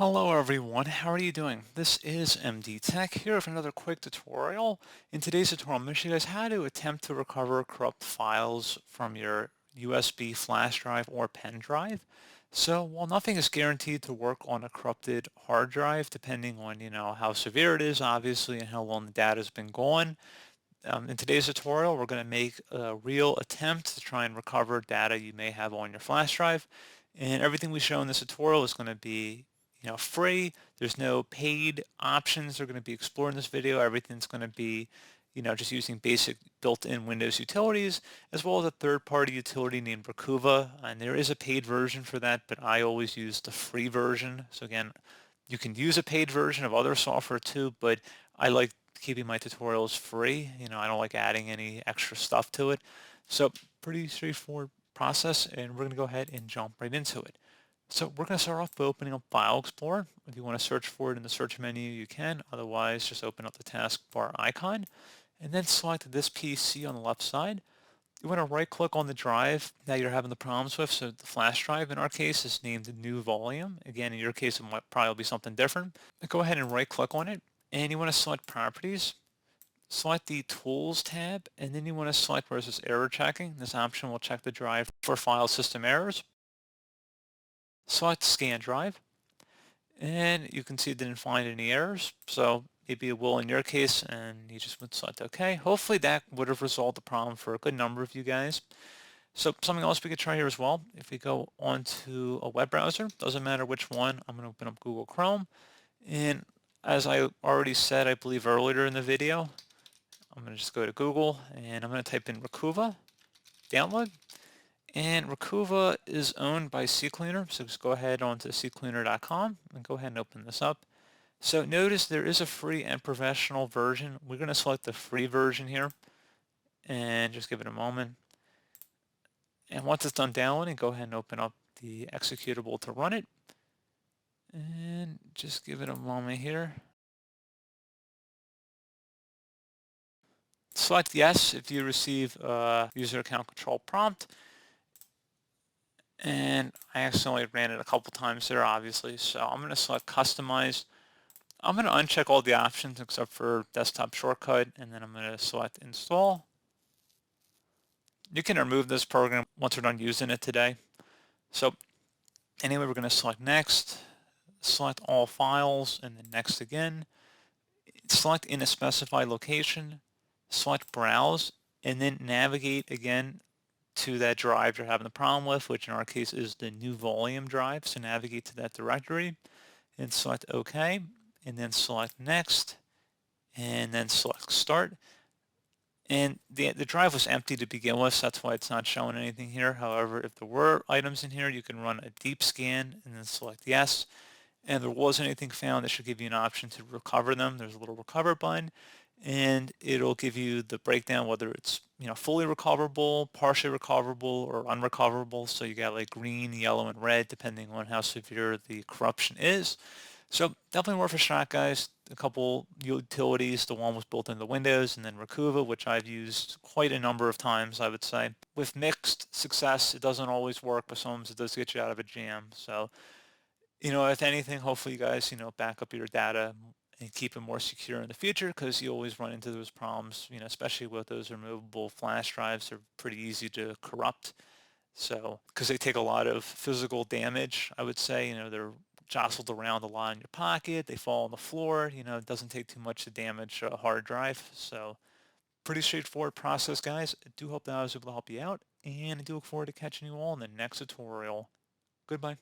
Hello everyone, how are you doing? This is MD Tech here with another quick tutorial. In today's tutorial, I'm going to show you guys how to attempt to recover corrupt files from your USB flash drive or pen drive. So while nothing is guaranteed to work on a corrupted hard drive, depending on how severe it is, obviously, and how long the data has been gone, in today's tutorial, we're going to make a real attempt to try and recover data you may have on your flash drive. And everything we show in this tutorial is going to be, free. There's no paid options that are going to be explored in this video. Everything's going to be, just using basic built-in Windows utilities, as well as a third-party utility named Rakuva. And there is a paid version for that, but I always use the free version. So again, you can use a paid version of other software too, but I like keeping my tutorials free. I don't like adding any extra stuff to it. So pretty straightforward process, and we're going to go ahead and jump right into it. So we're going to start off by opening up File Explorer. If you want to search for it in the search menu, you can. Otherwise, just open up the taskbar icon and then select this PC on the left side. You want to right click on the drive that you're having the problems with. So the flash drive in our case is named New Volume. Again, in your case, it might probably be something different. But go ahead and right click on it, and you want to select Properties. Select the Tools tab, and then you want to select where it says Error Checking. This option will check the drive for file system errors. Select Scan Drive, and you can see it didn't find any errors, so maybe it will in your case, and you just would select OK. Hopefully that would have resolved the problem for a good number of you guys. So something else we could try here as well, if we go onto a web browser, doesn't matter which one, I'm going to open up Google Chrome, and as I already said, I believe earlier in the video, I'm going to just go to Google, and I'm going to type in Rakuva, download. And Rakuva is owned by CCleaner, so just go ahead onto ccleaner.com and go ahead and open this up. So notice there is a free and professional version. We're going to select the free version here and just give it a moment. And once it's done downloading, go ahead and open up the executable to run it. And just give it a moment here. Select yes if you receive a user account control prompt. And I accidentally ran it a couple times there, obviously. So I'm going to select Customize. I'm going to uncheck all the options except for Desktop Shortcut, and then I'm going to select Install. You can remove this program once we're done using it today. So anyway, we're going to select Next, select All Files, and then Next again. Select in a specified location, select Browse, and then navigate again to that drive you're having the problem with, which in our case is the New Volume drive. So navigate to that directory and select OK, and then select Next, and then select Start. And the drive was empty to begin with, so that's why it's not showing anything here. However, if there were items in here, you can run a deep scan and then select Yes. And if there was anything found, that should give you an option to recover them. There's a little recover button, and it'll give you the breakdown whether it's fully recoverable, partially recoverable, or unrecoverable. So you got like green, yellow, and red depending on how severe the corruption is. So definitely worth a shot, guys. A couple utilities. The one was built into Windows, and then Rakuva, which I've used quite a number of times, I would say. With mixed success, it doesn't always work, but sometimes it does get you out of a jam. So if anything, hopefully you guys, back up your data and keep it more secure in the future, because you always run into those problems, especially with those removable flash drives. They're pretty easy to corrupt. So, because they take a lot of physical damage, I would say, they're jostled around a lot in your pocket. They fall on the floor. It doesn't take too much to damage a hard drive. So, pretty straightforward process, guys. I do hope that I was able to help you out, and I do look forward to catching you all in the next tutorial. Goodbye.